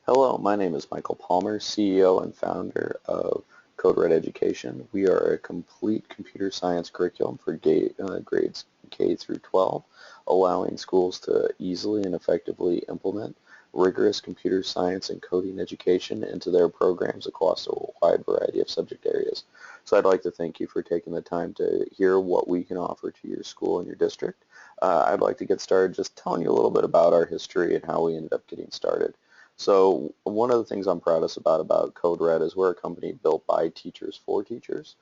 Hello, my name is Michael Palmer, CEO and founder of Code Red Education. We are a complete computer science curriculum for grades K through 12, allowing schools to easily and effectively implement rigorous computer science and coding education into their programs across a wide variety of subject areas. So I'd like to thank you for taking the time to hear what we can offer to your school and your district. I'd like to get started just telling you a little bit about our history and how we ended up getting started. So one of the things I'm proudest about Code Red is we're a company built by teachers for teachers.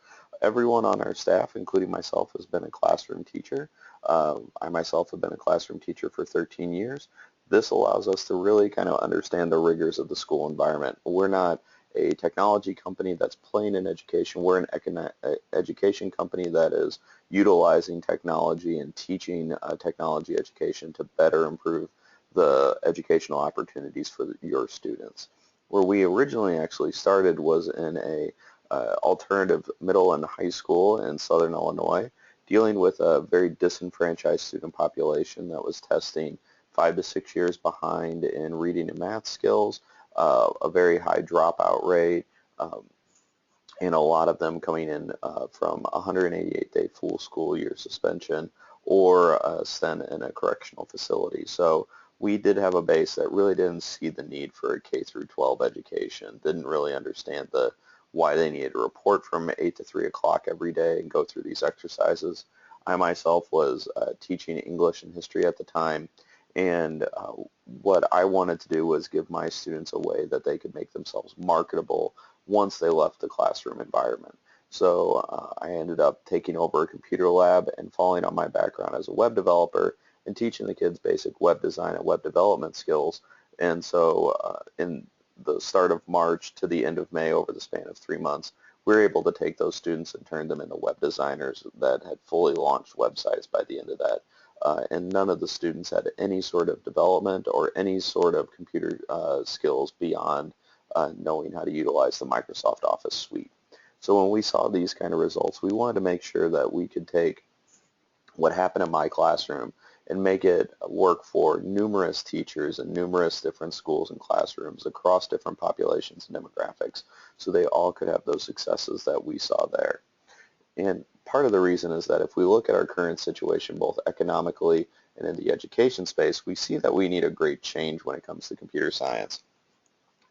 Everyone on our staff, including myself, has been a classroom teacher. I myself have been a classroom teacher for 13 years. This allows us to really kind of understand the rigors of the school environment. We're not a technology company that's playing in education. We're an education company that is utilizing technology and teaching technology education to better improve the educational opportunities for your students. Where we originally actually started was in a alternative middle and high school in Southern Illinois, dealing with a very disenfranchised student population that was testing 5 to 6 years behind in reading and math skills, a very high dropout rate, and a lot of them coming in from 188-day full school year suspension or spent in a correctional facility. So we did have a base that really didn't see the need for a K through 12 education, didn't really understand why they needed to report from 8 to 3 o'clock every day and go through these exercises. I myself was teaching English and history at the time, and what I wanted to do was give my students a way that they could make themselves marketable once they left the classroom environment. So I ended up taking over a computer lab and falling on my background as a web developer and teaching the kids basic web design and web development skills. And so in the start of March to the end of May, over the span of 3 months, we were able to take those students and turn them into web designers that had fully launched websites by the end of that. And none of the students had any sort of development or any sort of computer skills beyond knowing how to utilize the Microsoft Office suite. So when we saw these kind of results, we wanted to make sure that we could take what happened in my classroom and make it work for numerous teachers in numerous different schools and classrooms across different populations and demographics, so they all could have those successes that we saw there. And part of the reason is that if we look at our current situation, both economically and in the education space, we see that we need a great change when it comes to computer science.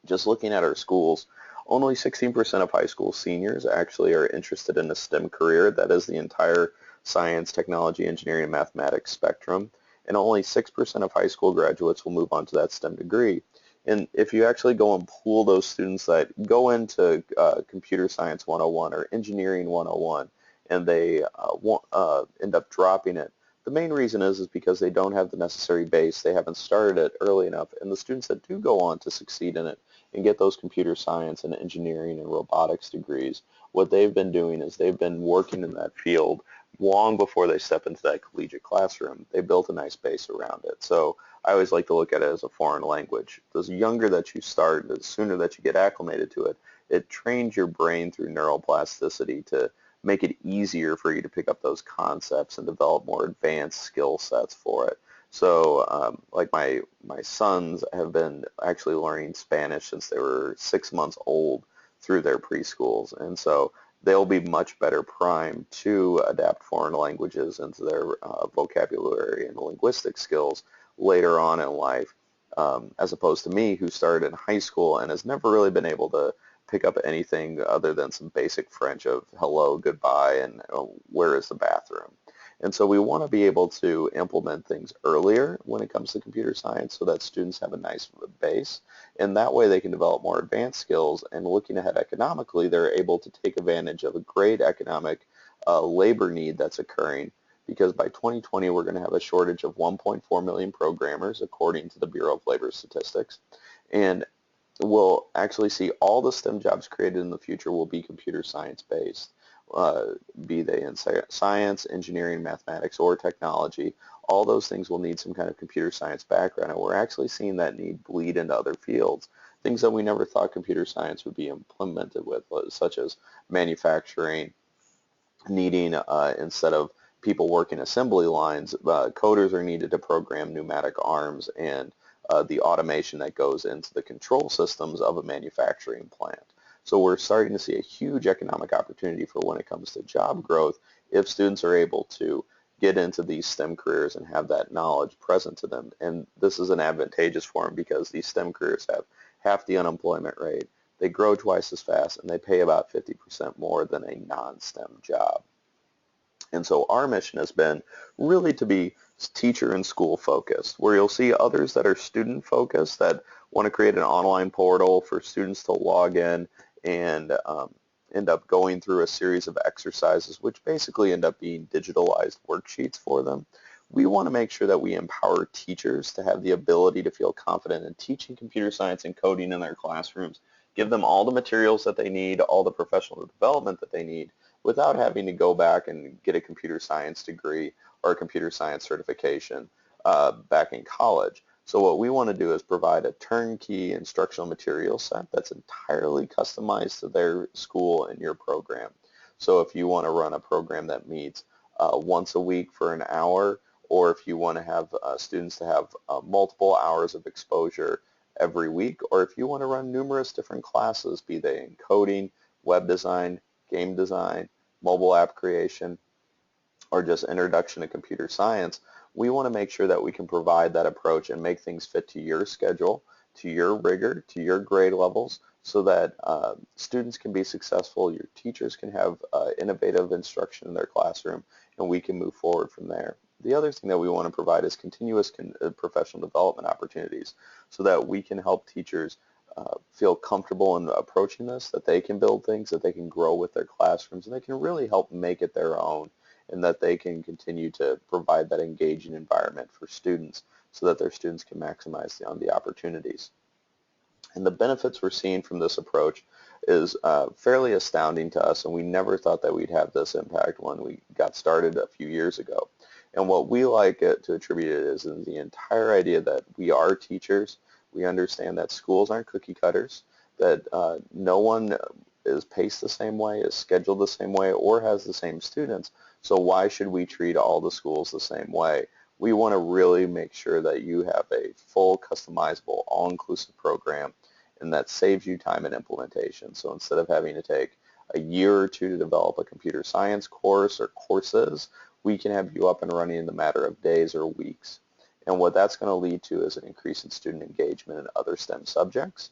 Just looking at our schools, only 16% of high school seniors actually are interested in a STEM career. That is the entire science, technology, engineering, and mathematics spectrum. And only 6% of high school graduates will move on to that STEM degree. And if you actually go and pool those students that go into Computer Science 101 or Engineering 101 and they end up dropping it, the main reason is because they don't have the necessary base, they haven't started it early enough, and the students that do go on to succeed in it and get those computer science and engineering and robotics degrees, what they've been doing is they've been working in that field long before they step into that collegiate classroom. They built a nice base around it. So I always like to look at it as a foreign language. The younger that you start, the sooner that you get acclimated to it, it trains your brain through neuroplasticity to make it easier for you to pick up those concepts and develop more advanced skill sets for it. So like my sons have been actually learning Spanish since they were 6 months old through their preschools. And so they'll be much better primed to adapt foreign languages into their vocabulary and linguistic skills later on in life, as opposed to me, who started in high school and has never really been able to pick up anything other than some basic French of hello, goodbye, and where is the bathroom. And so we want to be able to implement things earlier when it comes to computer science so that students have a nice base. And that way they can develop more advanced skills. And looking ahead economically, they're able to take advantage of a great economic labor need that's occurring, because by 2020 we're going to have a shortage of 1.4 million programmers according to the Bureau of Labor Statistics. And we'll actually see all the STEM jobs created in the future will be computer science based, be they in science, engineering, mathematics, or technology. All those things will need some kind of computer science background, and we're actually seeing that need bleed into other fields, things that we never thought computer science would be implemented with, such as manufacturing, needing, instead of people working assembly lines, coders are needed to program pneumatic arms and the automation that goes into the control systems of a manufacturing plant. So we're starting to see a huge economic opportunity for when it comes to job growth if students are able to get into these STEM careers and have that knowledge present to them. And this is an advantageous for them because these STEM careers have half the unemployment rate, they grow twice as fast, and they pay about 50% more than a non-STEM job. And so our mission has been really to be teacher and school focused, where you'll see others that are student focused that want to create an online portal for students to log in and end up going through a series of exercises, which basically end up being digitalized worksheets for them. We want to make sure that we empower teachers to have the ability to feel confident in teaching computer science and coding in their classrooms, give them all the materials that they need, all the professional development that they need, without having to go back and get a computer science degree or a computer science certification back in college. So what we want to do is provide a turnkey instructional material set that's entirely customized to their school and your program. So if you want to run a program that meets once a week for an hour, or if you want to have students to have multiple hours of exposure every week, or if you want to run numerous different classes, be they in coding, web design, game design, mobile app creation, or just introduction to computer science, we want to make sure that we can provide that approach and make things fit to your schedule, to your rigor, to your grade levels, so that students can be successful, your teachers can have innovative instruction in their classroom, and we can move forward from there. The other thing that we want to provide is continuous professional development opportunities so that we can help teachers feel comfortable in approaching this, that they can build things, that they can grow with their classrooms, and they can really help make it their own, and that they can continue to provide that engaging environment for students so that their students can maximize the opportunities. And the benefits we're seeing from this approach is fairly astounding to us, and we never thought that we'd have this impact when we got started a few years ago. And what we like to attribute it is the entire idea that we are teachers. We understand that schools aren't cookie cutters, that no one is paced the same way, is scheduled the same way, or has the same students. So why should we treat all the schools the same way? We want to really make sure that you have a full, customizable, all-inclusive program, and that saves you time and implementation. So instead of having to take a year or two to develop a computer science course or courses, we can have you up and running in the matter of days or weeks. And what that's going to lead to is an increase in student engagement in other STEM subjects.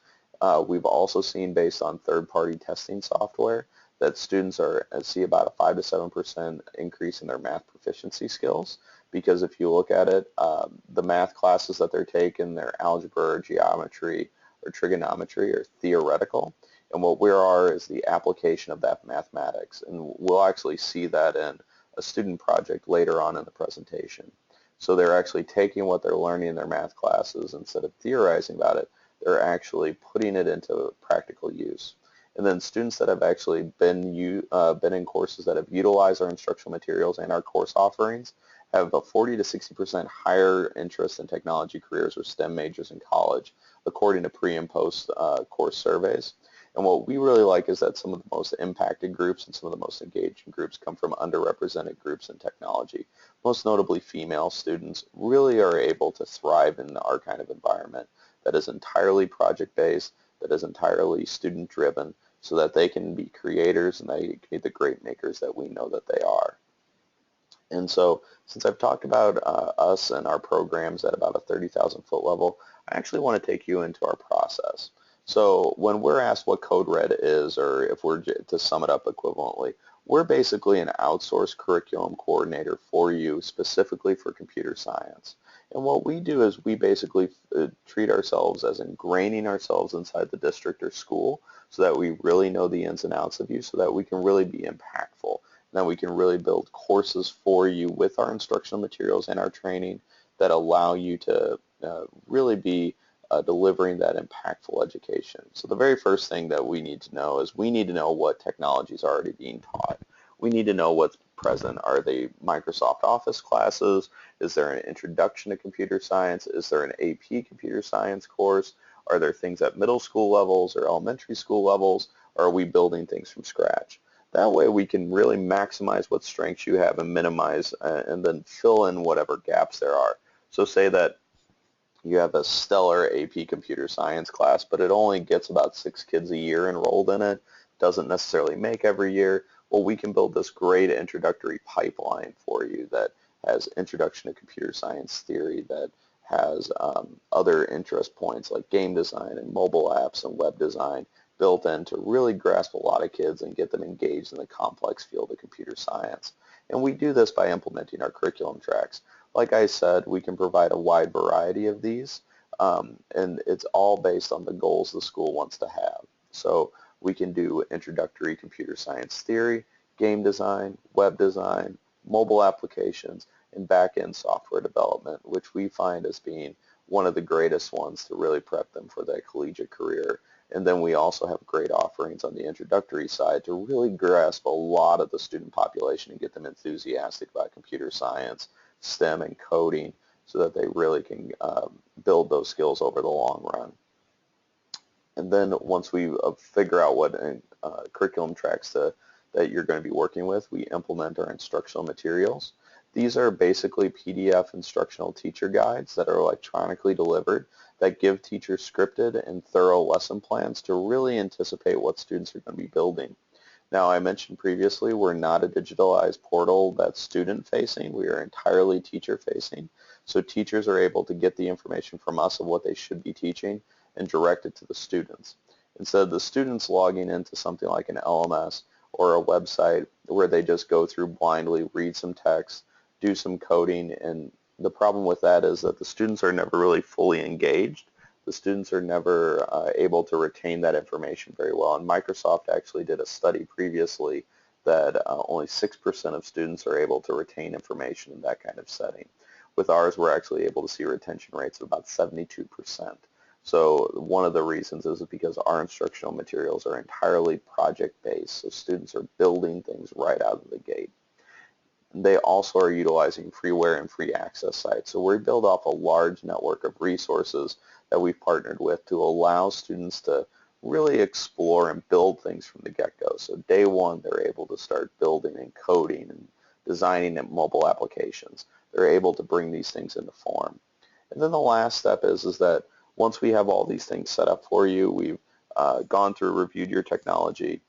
We've also seen, based on third-party testing software, that students see about a 5 to 7% increase in their math proficiency skills, because if you look at it, the math classes that they're taking, their algebra or geometry or trigonometry, are theoretical, and what we are is the application of that mathematics, and we'll actually see that in a student project later on in the presentation. So they're actually taking what they're learning in their math classes, instead of theorizing about it, they're actually putting it into practical use. And then students that have actually been in courses that have utilized our instructional materials and our course offerings have a 40 to 60% higher interest in technology careers or STEM majors in college, according to pre and post course surveys. And what we really like is that some of the most impacted groups and some of the most engaging groups come from underrepresented groups in technology. Most notably, female students really are able to thrive in our kind of environment that is entirely project-based, that is entirely student-driven, so that they can be creators and they can be the great makers that we know that they are. And so, since I've talked about us and our programs at about a 30,000 foot level, I actually want to take you into our process. So when we're asked what Code Red is, or if we're to sum it up equivalently, we're basically an outsourced curriculum coordinator for you, specifically for computer science. And what we do is we basically treat ourselves as ingraining ourselves inside the district or school, so that we really know the ins and outs of you, so that we can really be impactful, and that we can really build courses for you with our instructional materials and our training that allow you to really be delivering that impactful education. So the very first thing that we need to know is we need to know what technology is already being taught. We need to know what's present. Are they Microsoft Office classes? Is there an introduction to computer science? Is there an AP computer science course? Are there things at middle school levels or elementary school levels? Or are we building things from scratch? That way we can really maximize what strengths you have and minimize and then fill in whatever gaps there are. So say that you have a stellar AP computer science class, but it only gets about 6 kids a year enrolled in it, doesn't necessarily make every year. Well, we can build this great introductory pipeline for you that has introduction to computer science theory, that has other interest points like game design and mobile apps and web design built in to really grasp a lot of kids and get them engaged in the complex field of computer science. And we do this by implementing our curriculum tracks. Like I said, we can provide a wide variety of these, and it's all based on the goals the school wants to have. So we can do introductory computer science theory, game design, web design, mobile applications, and back-end software development, which we find as being one of the greatest ones to really prep them for that collegiate career. And then we also have great offerings on the introductory side to really grasp a lot of the student population and get them enthusiastic about computer science, STEM, and coding so that they really can build those skills over the long run. And then once we figure out what curriculum tracks that you're going to be working with, we implement our instructional materials. These are basically PDF instructional teacher guides that are electronically delivered that give teachers scripted and thorough lesson plans to really anticipate what students are going to be building. Now, I mentioned previously we're not a digitalized portal that's student-facing. We are entirely teacher-facing. So teachers are able to get the information from us of what they should be teaching and direct it to the students. Instead of the students logging into something like an LMS or a website where they just go through blindly, read some text, do some coding, and the problem with that is that the students are never really fully engaged. The students are never able to retain that information very well. And Microsoft actually did a study previously that only 6% of students are able to retain information in that kind of setting. With ours, we're actually able to see retention rates of about 72%. So one of the reasons is because our instructional materials are entirely project-based, so students are building things right out of the gate. They also are utilizing freeware and free access sites. So we build off a large network of resources that we've partnered with to allow students to really explore and build things from the get-go. So day one, they're able to start building and coding and designing mobile applications. They're able to bring these things into form. And then the last step is that once we have all these things set up for you, we've gone through, reviewed your technology,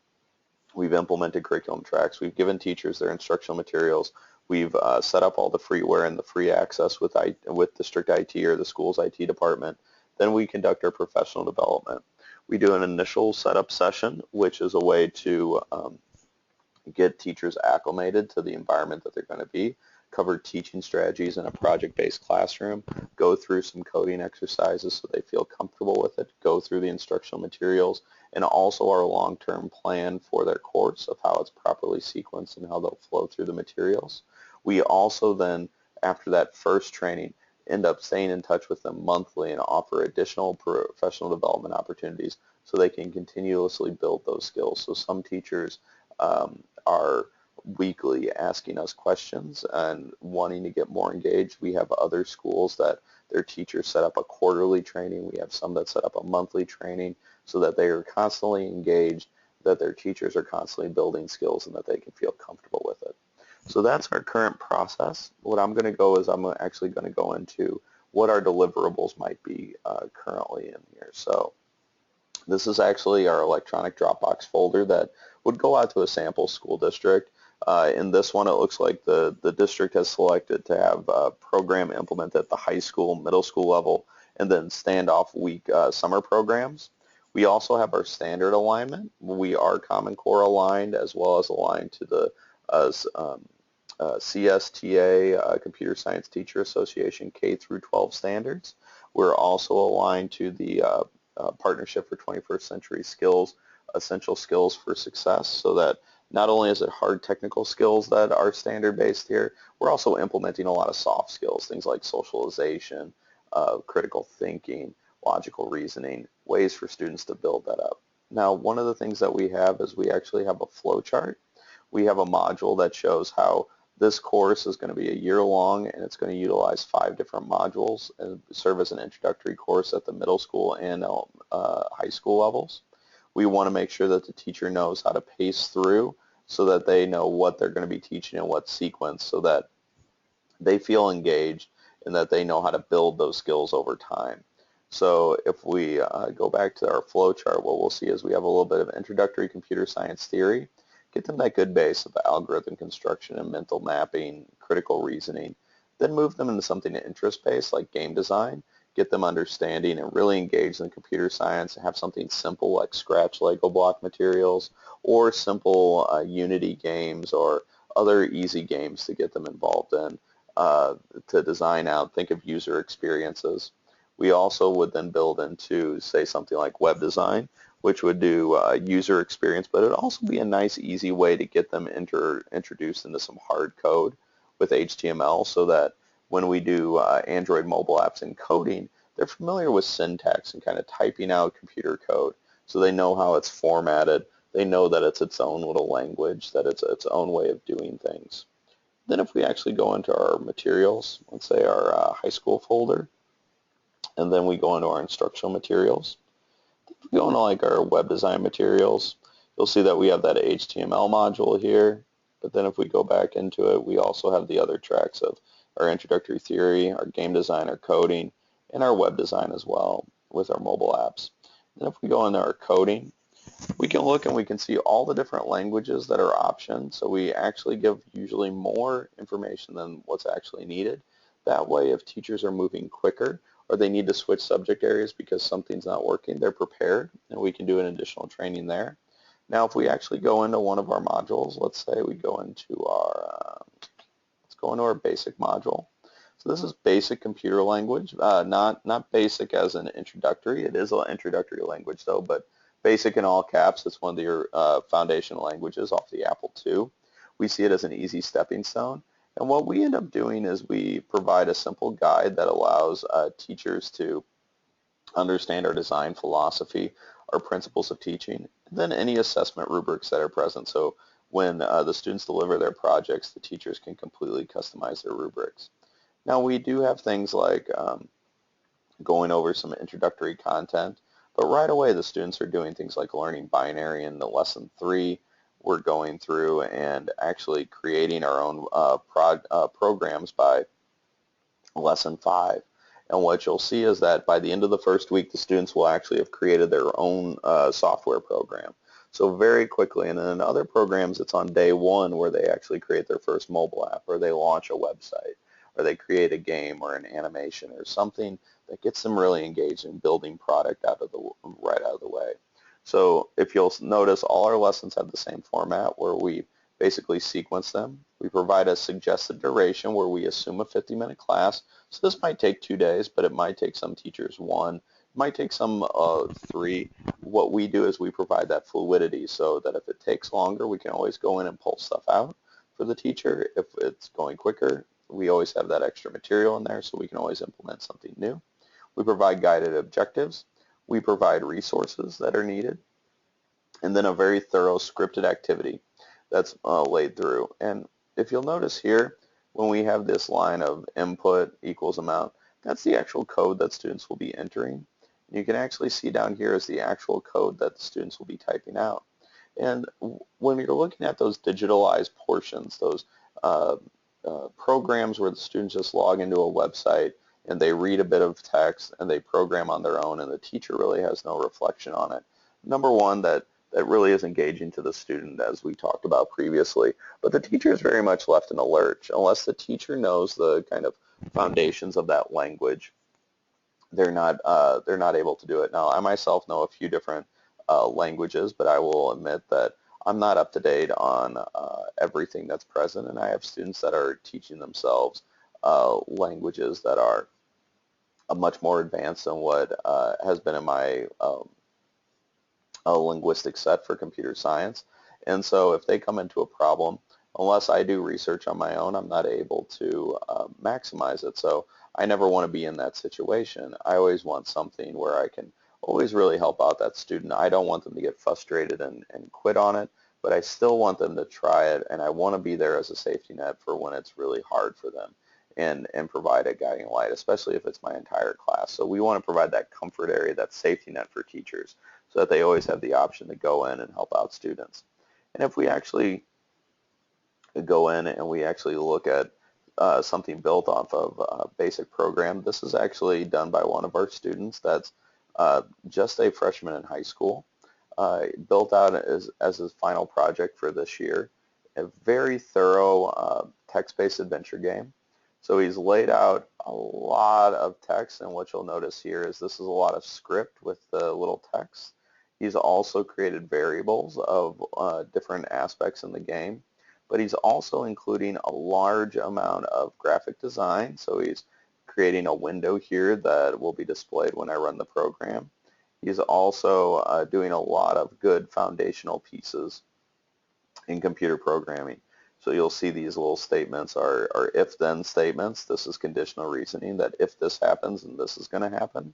we've implemented curriculum tracks, we've given teachers their instructional materials, we've set up all the freeware and the free access with district IT or the school's IT department. Then we conduct our professional development. We do an initial setup session, which is a way to get teachers acclimated to the environment that they're going to be, cover teaching strategies in a project-based classroom, go through some coding exercises so they feel comfortable with it, go through the instructional materials, and also our long-term plan for their course of how it's properly sequenced and how they'll flow through the materials. We also then, after that first training, end up staying in touch with them monthly and offer additional professional development opportunities so they can continuously build those skills. So some teachers are weekly asking us questions and wanting to get more engaged. We have other schools that their teachers set up a quarterly training. We have some that set up a monthly training so that they are constantly engaged, that their teachers are constantly building skills, and that they can feel comfortable with it. So that's our current process. What I'm going to go is I'm actually going to go into what our deliverables might be currently in here. So this is actually our electronic Dropbox folder that would go out to a sample school district. In this one, it looks like the district has selected to have a program implemented at the high school, middle school level, and then standoff week summer programs. We also have our standard alignment. We are Common Core aligned as well as aligned to the CSTA, Computer Science Teacher Association K through 12 standards. We're also aligned to the Partnership for 21st Century Skills, Essential Skills for Success, so that not only is it hard technical skills that are standard based here, we're also implementing a lot of soft skills, things like socialization, critical thinking, logical reasoning, ways for students to build that up. Now, one of the things that we have is we actually have a flowchart. We have a module that shows how this course is going to be a year long, and it's going to utilize 5 different modules and serve as an introductory course at the middle school and high school levels. We want to make sure that the teacher knows how to pace through so that they know what they're going to be teaching in what sequence so that they feel engaged and that they know how to build those skills over time. So if we go back to our flow chart, what we'll see is we have a little bit of introductory computer science theory, get them that good base of algorithm construction and mental mapping, critical reasoning, then move them into something interest-based like game design, get them understanding and really engaged in computer science, have something simple like Scratch Lego block materials, or simple Unity games or other easy games to get them involved in, to design out, think of user experiences. We also would then build into, say, something like web design, which would do user experience, but it would also be a nice, easy way to get them introduced into some hard code with HTML so that when we do Android mobile apps and coding, they're familiar with syntax and kind of typing out computer code, so they know how it's formatted. They know that it's its own little language, that it's its own way of doing things. Then if we actually go into our materials, let's say our high school folder, and then we go into our instructional materials, if we go into like our web design materials, you'll see that we have that HTML module here, but then if we go back into it, we also have the other tracks of our introductory theory, our game design, our coding, and our web design as well with our mobile apps. And if we go into our coding, we can look and we can see all the different languages that are options. So we actually give usually more information than what's actually needed. That way, if teachers are moving quicker or they need to switch subject areas because something's not working, they're prepared, and we can do an additional training there. Now, if we actually go into one of our modules, let's say we go into our, let's go into our basic module. So this is basic computer language, not basic as an introductory. It is an introductory language though, but basic in all caps. It's one of your foundational languages off the Apple II. We see it as an easy stepping stone. And what we end up doing is we provide a simple guide that allows teachers to understand our design philosophy, our principles of teaching, and then any assessment rubrics that are present. So when the students deliver their projects, the teachers can completely customize their rubrics. Now we do have things like going over some introductory content, but right away the students are doing things like learning binary in the lesson 3. We're going through and actually creating our own programs by lesson 5. And what you'll see is that by the end of the first week, the students will actually have created their own software program. So very quickly, and then in other programs, it's on day 1 where they actually create their first mobile app, or they launch a website, or they create a game or an animation or something that gets them really engaged in building product right out of the way. So if you'll notice, all our lessons have the same format where we basically sequence them. We provide a suggested duration where we assume a 50-minute class. So this might take 2 days, but it might take some teachers 1. It might take some 3. What we do is we provide that fluidity so that if it takes longer, we can always go in and pull stuff out for the teacher. If it's going quicker, we always have that extra material in there so we can always implement something new. We provide guided objectives. We provide resources that are needed, and then a very thorough scripted activity that's laid through. And if you'll notice here, when we have this line of input equals amount, that's the actual code that students will be entering. You can actually see down here is the actual code that the students will be typing out. And when you're looking at those digitalized portions, those programs where the students just log into a website and they read a bit of text and they program on their own and the teacher really has no reflection on it. Number one, that really is engaging to the student, as we talked about previously, but the teacher is very much left in a lurch. Unless the teacher knows the kind of foundations of that language, they're not able to do it. Now, I myself know a few different languages, but I will admit that I'm not up to date on everything that's present, and I have students that are teaching themselves languages that are much more advanced than what has been in my linguistic set for computer science. And so if they come into a problem, unless I do research on my own, I'm not able to maximize it. So I never want to be in that situation. I always want something where I can always really help out that student. I don't want them to get frustrated and quit on it, but I still want them to try it, and I want to be there as a safety net for when it's really hard for them and provide a guiding light, especially if it's my entire class. So we want to provide that comfort area, that safety net for teachers so that they always have the option to go in and help out students. And if we actually go in and we actually look at something built off of a basic program. This is actually done by one of our students that's just a freshman in high school, built out as his final project for this year. A very thorough text-based adventure game. So he's laid out a lot of text, and what you'll notice here is this is a lot of script with the little text. He's also created variables of different aspects in the game, but he's also including a large amount of graphic design. So he's creating a window here that will be displayed when I run the program. He's also doing a lot of good foundational pieces in computer programming. So you'll see these little statements are if-then statements. This is conditional reasoning, that if this happens, then this is going to happen.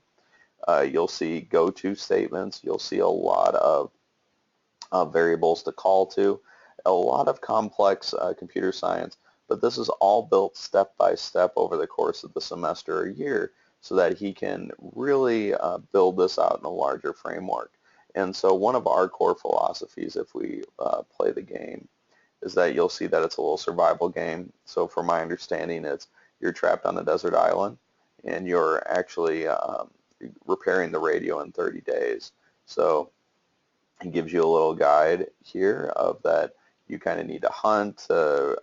You'll see go-to statements. You'll see a lot of variables to call to, a lot of complex computer science, but this is all built step by step over the course of the semester or year so that he can really build this out in a larger framework. And so one of our core philosophies, if we play the game, is that you'll see that it's a little survival game. So from my understanding, it's you're trapped on a desert island and you're actually repairing the radio in 30 days. So it gives you a little guide here of that you kind of need to hunt to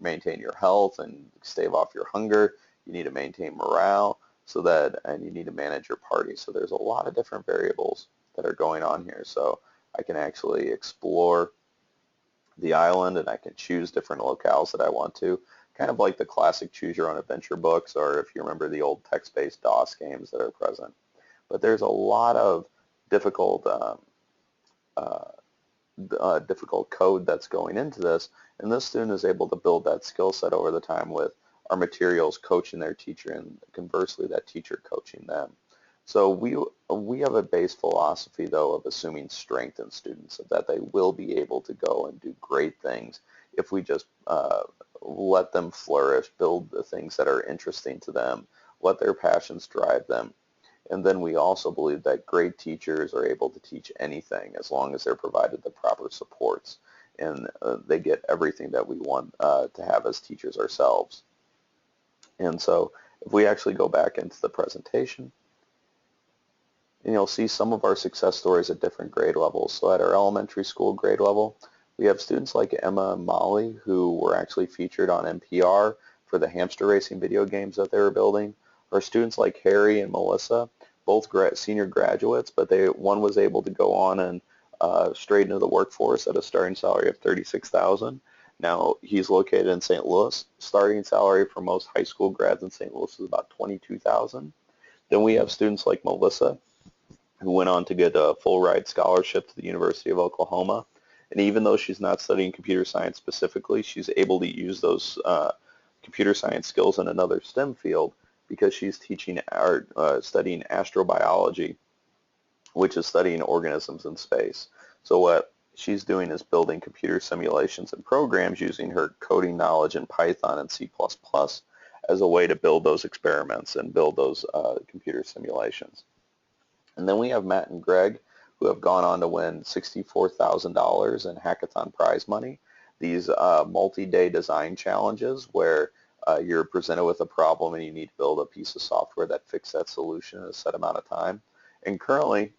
maintain your health and stave off your hunger. You need to maintain morale and you need to manage your party. So there's a lot of different variables that are going on here. So I can actually explore the island and I can choose different locales that I want to, kind of like the classic choose your own adventure books, or if you remember the old text-based DOS games that are present. But there's a lot of difficult difficult code that's going into this, and this student is able to build that skill set over the time with our materials coaching their teacher and conversely that teacher coaching them. So we have a base philosophy, though, of assuming strength in students, so that they will be able to go and do great things if we just let them flourish, build the things that are interesting to them, let their passions drive them. And then we also believe that great teachers are able to teach anything as long as they're provided the proper supports and they get everything that we want to have as teachers ourselves. And so if we actually go back into the presentation, and you'll see some of our success stories at different grade levels. So at our elementary school grade level, we have students like Emma and Molly who were actually featured on NPR for the hamster racing video games that they were building. Or students like Harry and Melissa, both senior graduates, but one was able to go on and straight into the workforce at a starting salary of $36,000. Now he's located in St. Louis. Starting salary for most high school grads in St. Louis is about $22,000. Then we have students like Melissa, who went on to get a full ride scholarship to the University of Oklahoma. And even though she's not studying computer science specifically, she's able to use those computer science skills in another STEM field because she's teaching or studying astrobiology, which is studying organisms in space. So what she's doing is building computer simulations and programs using her coding knowledge in Python and C++ as a way to build those experiments and build those computer simulations. And then we have Matt and Greg, who have gone on to win $64,000 in hackathon prize money. These multi-day design challenges where you're presented with a problem and you need to build a piece of software that fixes that solution in a set amount of time. And currently,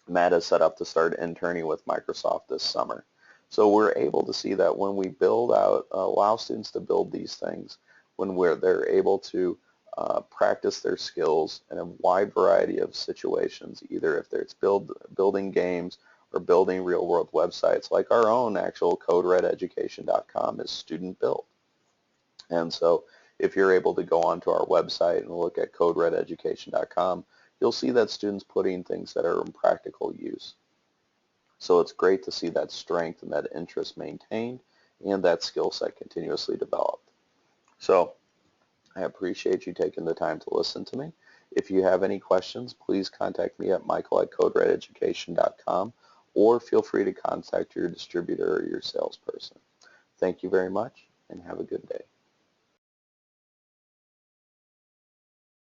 Matt is set up to start interning with Microsoft this summer. So we're able to see that when we build out, allow students to build these things, when they're able to practice their skills in a wide variety of situations, either if it's building games or building real-world websites, like our own actual CodeRedEducation.com is student-built. And so if you're able to go onto our website and look at CodeRedEducation.com, you'll see that students putting things that are in practical use. So it's great to see that strength and that interest maintained and that skill set continuously developed. So I appreciate you taking the time to listen to me. If you have any questions, please contact me at michael@coderededucation.com or feel free to contact your distributor or your salesperson. Thank you very much and have a good day.